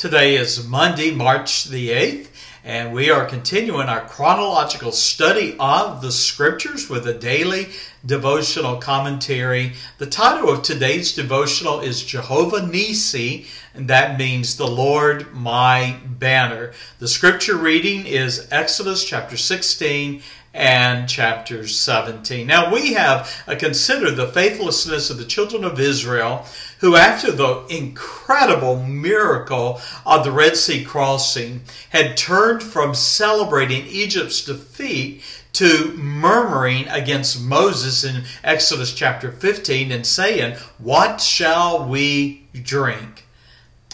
Today is Monday, March the 8th, and we are continuing our chronological study of the Scriptures with a daily devotional commentary. The title of today's devotional is Jehovah-nissi, and that means the Lord my banner. The Scripture reading is Exodus chapter 16 and chapter 17. Now we have considered the faithlessness of the children of Israel, who after the incredible miracle of the Red Sea crossing had turned from celebrating Egypt's defeat to murmuring against Moses in Exodus chapter 15 and saying, "What shall we drink?"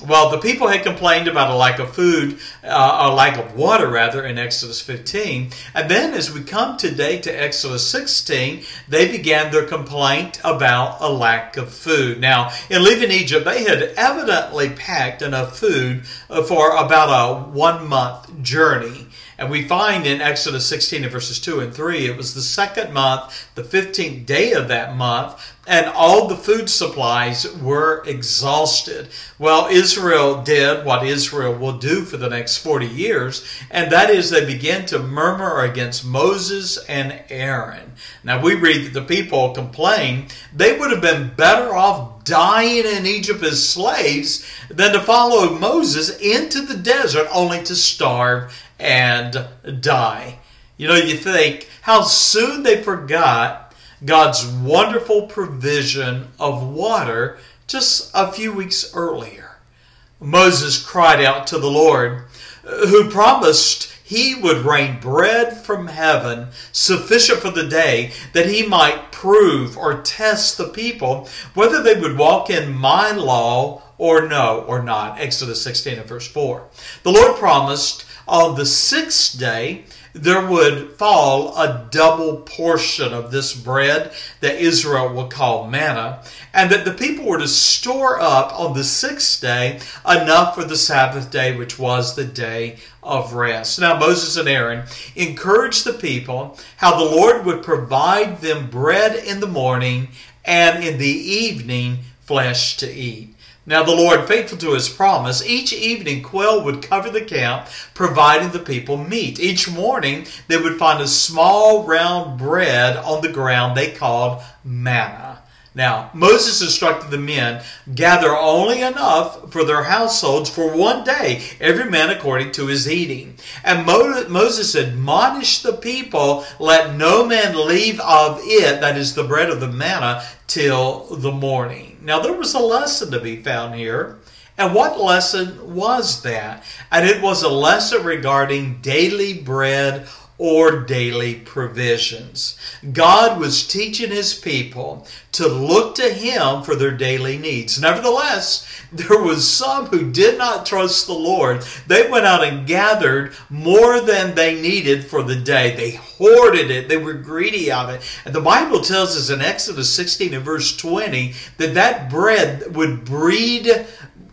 Well, the people had complained about a lack of food, a lack of water rather, in Exodus 15. And then as we come today to Exodus 16, they began their complaint about a lack of food. Now, in leaving Egypt, they had evidently packed enough food for about a 1-month journey. And we find in Exodus 16 and verses 2 and 3, it was the second month, the 15th day of that month, and all the food supplies were exhausted. Well, Israel did what Israel will do for the next 40 years, and that is they began to murmur against Moses and Aaron. Now we read that the people complained they would have been better off dying in Egypt as slaves than to follow Moses into the desert only to starve and die. You know, you think how soon they forgot God's wonderful provision of water just a few weeks earlier. Moses cried out to the Lord, who promised he would rain bread from heaven sufficient for the day, that he might prove or test the people whether they would walk in my law or no or not. Exodus 16 and verse 4. The Lord promised on the 6th day there would fall a double portion of this bread that Israel will call manna, and that the people were to store up on the 6th day enough for the Sabbath day, which was the day of rest. Now Moses and Aaron encouraged the people how the Lord would provide them bread in the morning and in the evening flesh to eat. Now the Lord, faithful to his promise, each evening quail would cover the camp, providing the people meat. Each morning they would find a small round bread on the ground they called manna. Now Moses instructed the men, gather only enough for their households for 1 day, every man according to his eating. And Moses admonished the people, let no man leave of it, that is the bread of the manna, till the morning. Now there was a lesson to be found here. And what lesson was that? And it was a lesson regarding daily bread or daily provisions. God was teaching his people to look to him for their daily needs. Nevertheless, there was some who did not trust the Lord. They went out and gathered more than they needed for the day. They hoarded it. They were greedy of it. And the Bible tells us in Exodus 16 and verse 20 that that bread would breed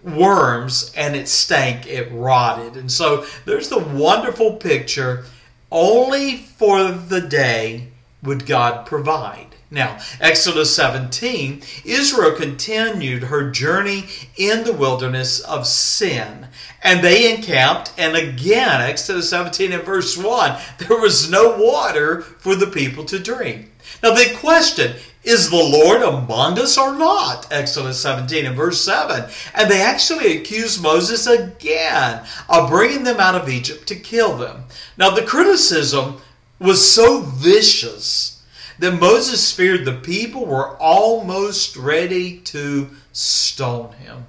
worms and it stank, it rotted. And so there's the wonderful picture. Only for the day would God provide. Now, Exodus 17, Israel continued her journey in the wilderness of sin. And they encamped, and again, Exodus 17 and verse 1, there was no water for the people to drink. Now they question, is the Lord among us or not? Exodus 17 and verse 7. And they actually accuse Moses again of bringing them out of Egypt to kill them. Now the criticism was so vicious that Moses feared the people were almost ready to stone him.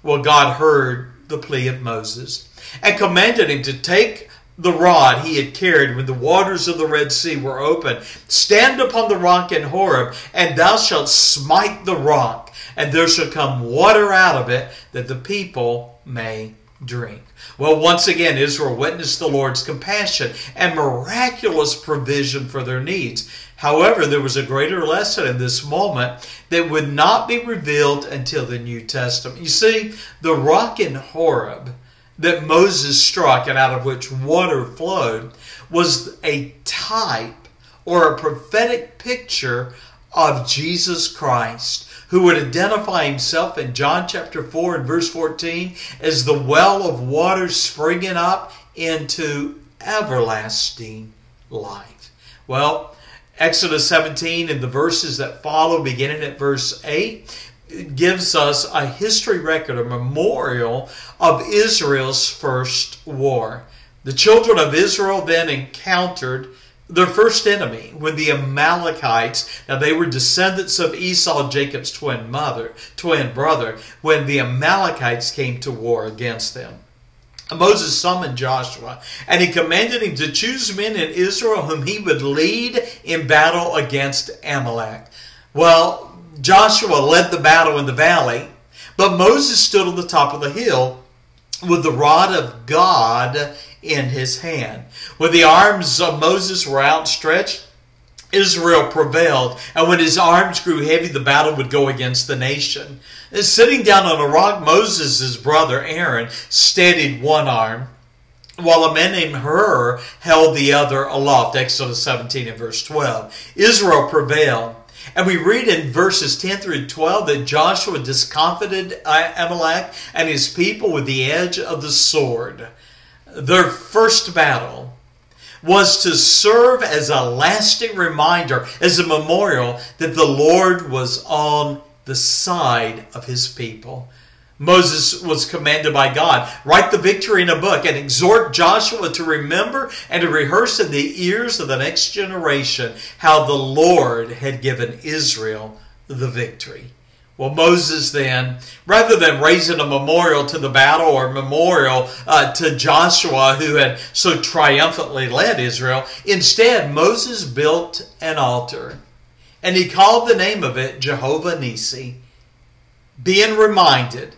Well, God heard the plea of Moses and commanded him to take the rod he had carried when the waters of the Red Sea were open. Stand upon the rock in Horeb, and thou shalt smite the rock, and there shall come water out of it, that the people may drink. Well, once again, Israel witnessed the Lord's compassion and miraculous provision for their needs. However, there was a greater lesson in this moment that would not be revealed until the New Testament. You see, the rock in Horeb that Moses struck and out of which water flowed was a type or a prophetic picture of Jesus Christ, who would identify himself in John chapter 4 and verse 14 as the well of water springing up into everlasting life. Well, Exodus 17 and the verses that follow, beginning at verse 8, gives us a history record, a memorial of Israel's first war. The children of Israel then encountered their first enemy when the Amalekites, now they were descendants of Esau, Jacob's twin brother, when the Amalekites came to war against them. Moses summoned Joshua, and he commanded him to choose men in Israel whom he would lead in battle against Amalek. Well, Joshua led the battle in the valley, but Moses stood on the top of the hill with the rod of God in his hand. When the arms of Moses were outstretched, Israel prevailed, and when his arms grew heavy, the battle would go against the nation. Sitting down on a rock, Moses' brother Aaron steadied one arm, while a man named Hur held the other aloft. Exodus 17 and verse 12. Israel prevailed. And we read in verses 10 through 12 that Joshua discomfited Amalek and his people with the edge of the sword. Their first battle was to serve as a lasting reminder, as a memorial, that the Lord was on the side of his people. Moses was commanded by God, write the victory in a book and exhort Joshua to remember and to rehearse in the ears of the next generation how the Lord had given Israel the victory. Well, Moses then, rather than raising a memorial to the battle or a memorial to Joshua who had so triumphantly led Israel, instead Moses built an altar, and he called the name of it Jehovah-nissi, being reminded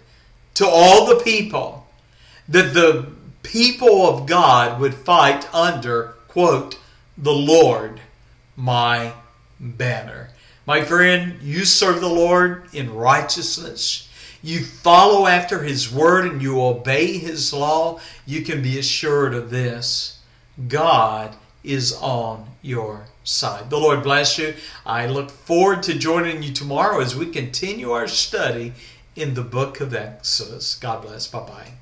to all the people that the people of God would fight under, quote, the Lord, my banner. My friend, you serve the Lord in righteousness. You follow after his word and you obey his law. You can be assured of this: God is on your side. The Lord bless you. I look forward to joining you tomorrow as we continue our study in the book of Exodus. God bless. Bye-bye.